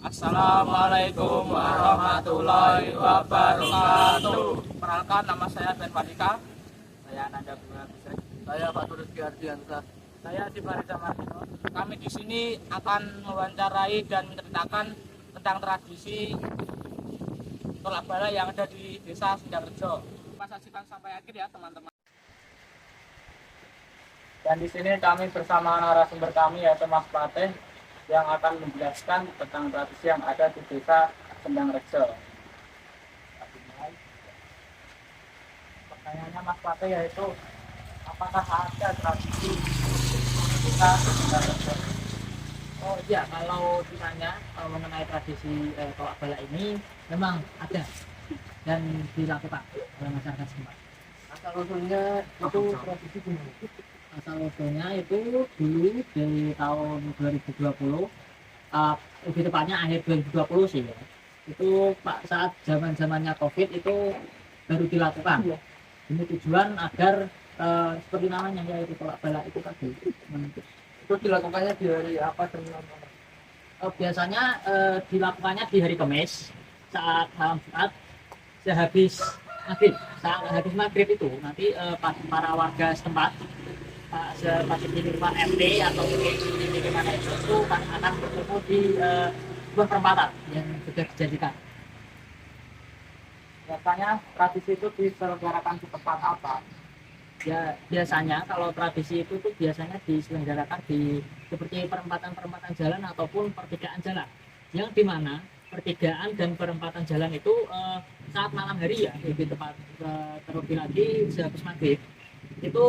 Assalamualaikum warahmatullahi wabarakatuh. Perkenalkan, nama saya Ben Palika. Saya Nanda Bunga Bisa. Saya Pak Rizky Ardiansa. Saya Dibarita Martino. Kami di sini akan mewawancarai dan menceritakan tentang tradisi tolak bala yang ada di Desa Sendangrejo. Saksikan sampai akhir ya teman-teman. Dan di sini kami bersama narasumber kami yaitu Mas Pateh yang akan menjelaskan tentang tradisi yang ada di Desa Sendangrejo. Pertanyaannya Mas Pateh yaitu apakah ada tradisi Desa Sendangrejo? Oh iya, kalau ditanya mengenai tradisi tolak bala ini memang ada dan dilakukan oleh masyarakat setempat. Asal usulnya itu tradisi gimana? Asal usulnya itu dulu dari tahun 2020, lebih tepatnya akhir 2020 sih ya. Itu saat zamannya COVID itu baru dilakukan. Ini tujuan agar seperti namanya yaitu tolak bala itu tadi. Itu dilakukannya di hari apa dan apa? Biasanya dilakukannya di hari Kamis saat malam Jumat sehabis maghrib. Saat habis maghrib itu nanti para warga setempat seperti di lingkungan RT atau di lingkungan itu akan bertemu di sebuah perempatan yang sudah dijadikan. Biasanya tradisi itu diselenggarakan di tempat apa? Ya biasanya kalau tradisi itu tuh biasanya diselenggarakan di seperti perempatan-perempatan jalan ataupun pertigaan jalan, yang dimana pertigaan dan perempatan jalan itu saat malam hari ya lebih tepat, terlebih lagi sehabis maghrib itu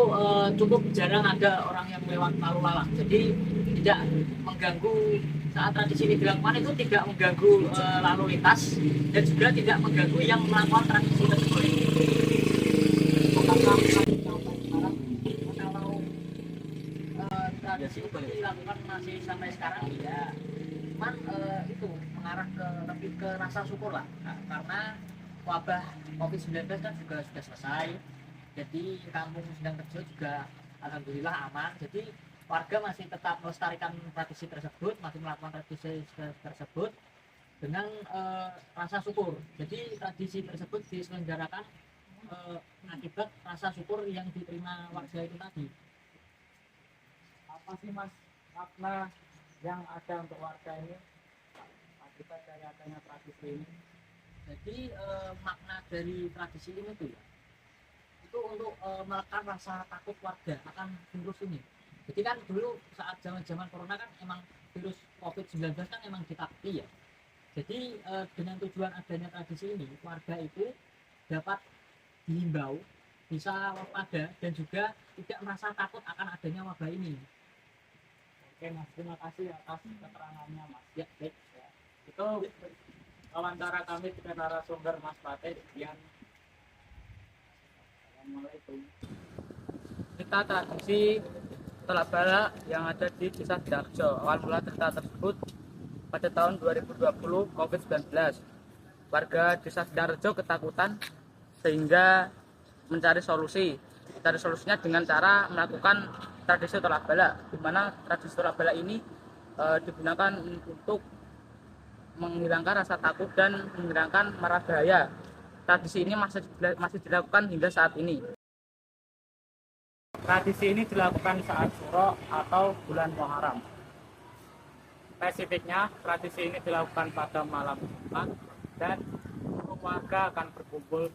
cukup jarang ada orang yang lewat lalu lalang, jadi tidak mengganggu. Saat tradisi ini dilakukan itu tidak mengganggu lalu lintas dan juga tidak mengganggu yang melakukan tradisi tersebut. Apakah kalau tradisi itu dilakukan masih sampai sekarang ya, cuman itu mengarah ke lebih ke rasa syukur lah, karena wabah COVID-19 kan juga sudah selesai. Jadi kampung Sendangrejo juga alhamdulillah aman. Jadi warga masih tetap melestarikan tradisi tersebut, masih melakukan tradisi tersebut dengan rasa syukur. Jadi tradisi tersebut diselenggarakan akibat rasa syukur yang diterima warga itu tadi. Apa sih Mas makna yang ada untuk warga ini akibat dari adanya tradisi ini? Jadi makna dari tradisi ini tuh ya, itu untuk melekat rasa takut warga akan virus ini. Jadi kan dulu saat zaman corona kan emang virus COVID-19 kan emang ditakuti ya. Jadi dengan tujuan adanya tradisi ini, warga itu dapat dihimbau bisa waspada dan juga tidak merasa takut akan adanya wabah ini. Oke Mas, terima kasih atas keterangannya Mas. Ya baik. Ya. Itu wawancara kami dengan narasumber Mas Pateh. Assalamualaikum. Kita tradisi tolak bala yang ada di Desa Sendangrejo. Awal mula cerita tersebut pada tahun 2020 COVID-19. Warga Desa Sendangrejo ketakutan sehingga mencari solusi. Cari solusinya dengan cara melakukan tradisi tolak bala, di mana tradisi tolak bala ini digunakan untuk menghilangkan rasa takut dan menghilangkan mara bahaya. Tradisi ini masih dilakukan hingga saat ini. Tradisi ini dilakukan saat Suro atau bulan Muharram. Spesifiknya, tradisi ini dilakukan pada malam Jumat dan warga akan berkumpul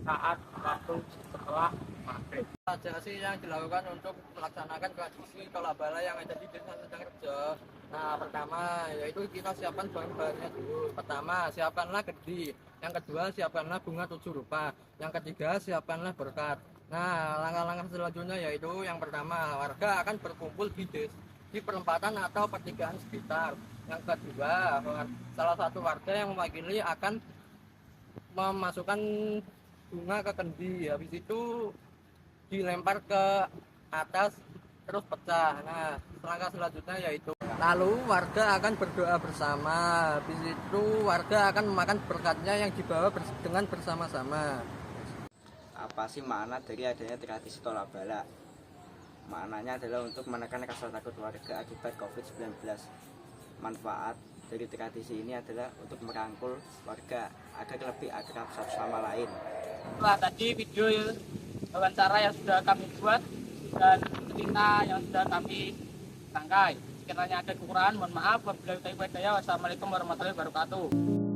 saat waktu setelah maghrib. Saja sih yang dilakukan untuk melaksanakan tradisi tolak bala yang ada di Desa Sendangrejo. Nah, pertama yaitu kita siapkan bahan-bahannya dulu. Pertama, siapkanlah gedi. Yang kedua, siapkanlah bunga 7 rupa. Yang ketiga, siapkanlah berkat. Nah, langkah-langkah selanjutnya yaitu yang pertama, warga akan berkumpul di perempatan atau pertigaan sekitar. Yang kedua, salah satu warga yang mewakili akan memasukkan bunga ke kendi. Habis itu dilempar ke atas terus pecah. Nah, langkah selanjutnya yaitu lalu warga akan berdoa bersama. Habis itu warga akan memakan berkatnya yang dibawa dengan bersama-sama. Apa sih makna dari adanya tradisi tolak bala? Maknanya adalah untuk menekan rasa takut warga akibat COVID-19. Manfaat dari tradisi ini adalah untuk merangkul warga agar lebih akrab satu sama lain. Itulah tadi video wawancara yang sudah kami buat dan cerita yang sudah kami tangkai. Sekiranya ada kekurangan, mohon maaf. Wabillahi taufiq wal hidayah. Wassalamualaikum warahmatullahi wabarakatuh.